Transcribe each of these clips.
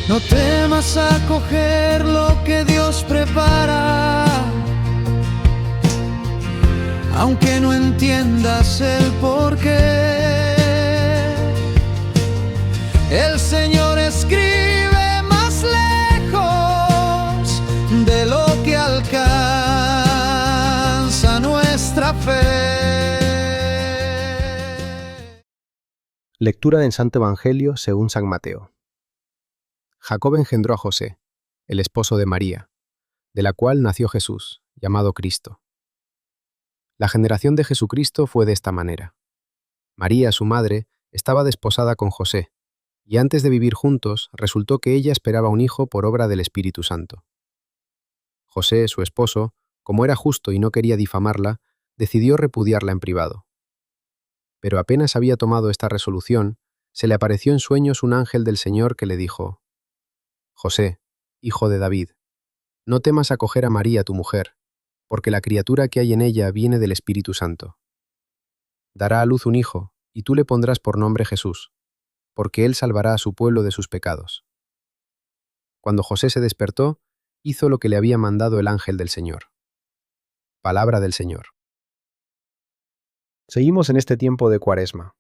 No temas acoger lo que Dios prepara, aunque no entiendas el porqué. El Señor escribe más lejos de lo que alcanza nuestra fe. Lectura del Santo Evangelio según San Mateo. Jacob engendró a José, el esposo de María, de la cual nació Jesús, llamado Cristo. La generación de Jesucristo fue de esta manera. María, su madre, estaba desposada con José, y antes de vivir juntos resultó que ella esperaba un hijo por obra del Espíritu Santo. José, su esposo, como era justo y no quería difamarla, decidió repudiarla en privado. Pero apenas había tomado esta resolución, se le apareció en sueños un ángel del Señor que le dijo: José, hijo de David, no temas acoger a María tu mujer, porque la criatura que hay en ella viene del Espíritu Santo. Dará a luz un hijo, y tú le pondrás por nombre Jesús, porque él salvará a su pueblo de sus pecados. Cuando José se despertó, hizo lo que le había mandado el ángel del Señor. Palabra del Señor. Seguimos en este tiempo de Cuaresma,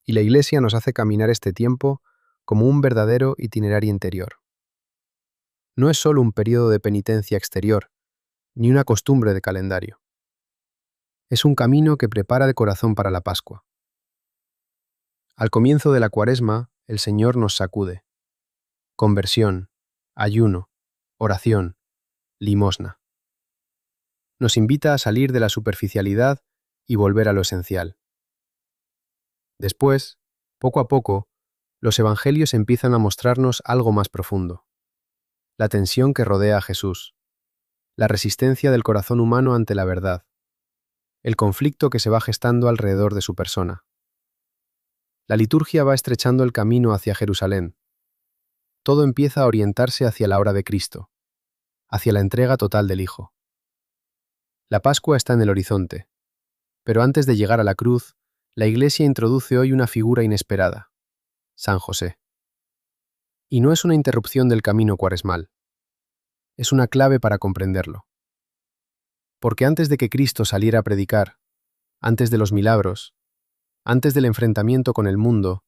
y la Iglesia nos hace caminar este tiempo como un verdadero itinerario interior. No es solo un periodo de penitencia exterior, ni una costumbre de calendario. Es un camino que prepara el corazón para la Pascua. Al comienzo de la Cuaresma, el Señor nos sacude. Conversión, ayuno, oración, limosna. Nos invita a salir de la superficialidad y volver a lo esencial. Después, poco a poco, los evangelios empiezan a mostrarnos algo más profundo. La tensión que rodea a Jesús, la resistencia del corazón humano ante la verdad, el conflicto que se va gestando alrededor de su persona. La liturgia va estrechando el camino hacia Jerusalén. Todo empieza a orientarse hacia la hora de Cristo, hacia la entrega total del Hijo. La Pascua está en el horizonte, pero antes de llegar a la cruz, la Iglesia introduce hoy una figura inesperada: San José. Y no es una interrupción del camino cuaresmal, es una clave para comprenderlo. Porque antes de que Cristo saliera a predicar, antes de los milagros, antes del enfrentamiento con el mundo,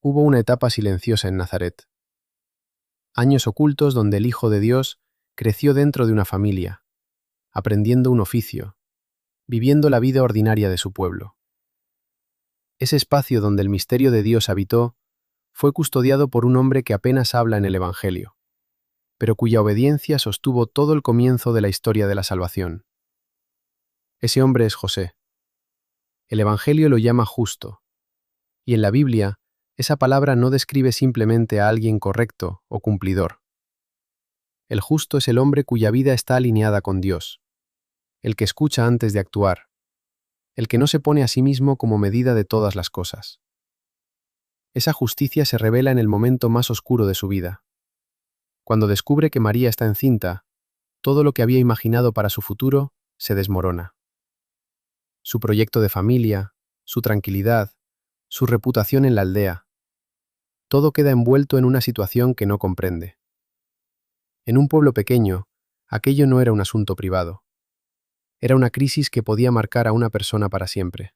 hubo una etapa silenciosa en Nazaret. Años ocultos donde el Hijo de Dios creció dentro de una familia, aprendiendo un oficio, viviendo la vida ordinaria de su pueblo. Ese espacio donde el misterio de Dios habitó fue custodiado por un hombre que apenas habla en el Evangelio, pero cuya obediencia sostuvo todo el comienzo de la historia de la salvación. Ese hombre es José. El Evangelio lo llama justo, y en la Biblia esa palabra no describe simplemente a alguien correcto o cumplidor. El justo es el hombre cuya vida está alineada con Dios, el que escucha antes de actuar, el que no se pone a sí mismo como medida de todas las cosas. Esa justicia se revela en el momento más oscuro de su vida. Cuando descubre que María está encinta, todo lo que había imaginado para su futuro se desmorona. Su proyecto de familia, su tranquilidad, su reputación en la aldea, todo queda envuelto en una situación que no comprende. En un pueblo pequeño, aquello no era un asunto privado. Era una crisis que podía marcar a una persona para siempre.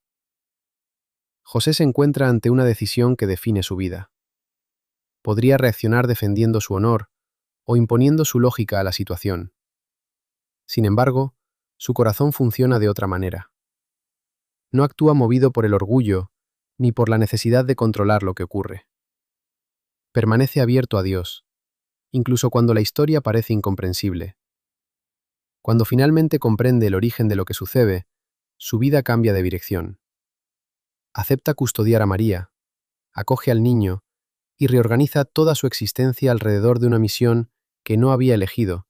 José se encuentra ante una decisión que define su vida. Podría reaccionar defendiendo su honor o imponiendo su lógica a la situación. Sin embargo, su corazón funciona de otra manera. No actúa movido por el orgullo ni por la necesidad de controlar lo que ocurre. Permanece abierto a Dios, incluso cuando la historia parece incomprensible. Cuando finalmente comprende el origen de lo que sucede, su vida cambia de dirección. Acepta custodiar a María, acoge al niño y reorganiza toda su existencia alrededor de una misión que no había elegido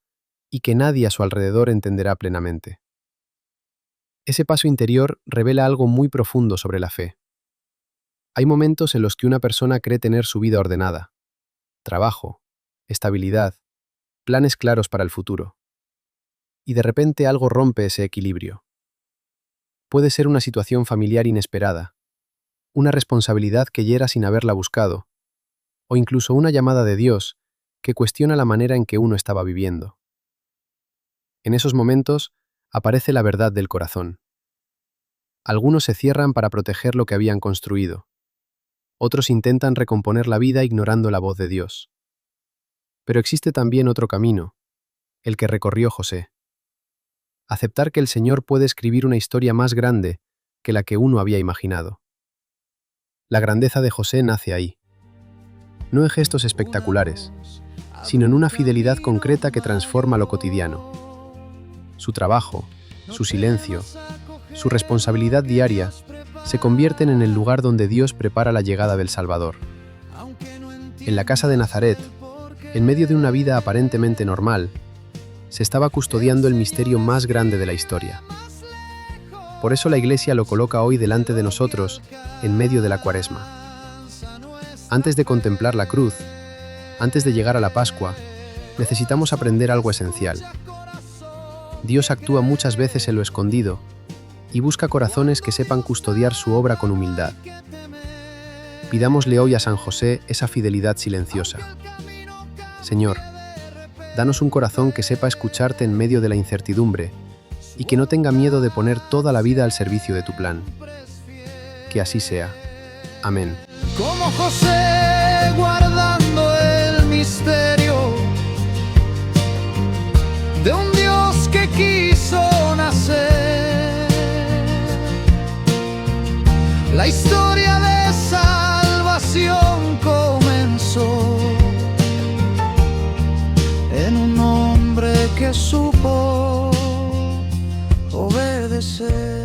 y que nadie a su alrededor entenderá plenamente. Ese paso interior revela algo muy profundo sobre la fe. Hay momentos en los que una persona cree tener su vida ordenada: trabajo, estabilidad, planes claros para el futuro. Y de repente algo rompe ese equilibrio. Puede ser una situación familiar inesperada, una responsabilidad que hiera sin haberla buscado, o incluso una llamada de Dios que cuestiona la manera en que uno estaba viviendo. En esos momentos aparece la verdad del corazón. Algunos se cierran para proteger lo que habían construido. Otros intentan recomponer la vida ignorando la voz de Dios. Pero existe también otro camino, el que recorrió José. Aceptar que el Señor puede escribir una historia más grande que la que uno había imaginado. La grandeza de José nace ahí. No en gestos espectaculares, sino en una fidelidad concreta que transforma lo cotidiano. Su trabajo, su silencio, su responsabilidad diaria se convierten en el lugar donde Dios prepara la llegada del Salvador. En la casa de Nazaret, en medio de una vida aparentemente normal, se estaba custodiando el misterio más grande de la historia. Por eso la Iglesia lo coloca hoy delante de nosotros, en medio de la Cuaresma. Antes de contemplar la cruz, antes de llegar a la Pascua, necesitamos aprender algo esencial. Dios actúa muchas veces en lo escondido y busca corazones que sepan custodiar su obra con humildad. Pidámosle hoy a San José esa fidelidad silenciosa. Señor, danos un corazón que sepa escucharte en medio de la incertidumbre y que no tenga miedo de poner toda la vida al servicio de tu plan. Que así sea. Amén. Como José guardando el misterio de un Dios que quiso nacer. La historia de salvación comenzó en un hombre que supo obedecer.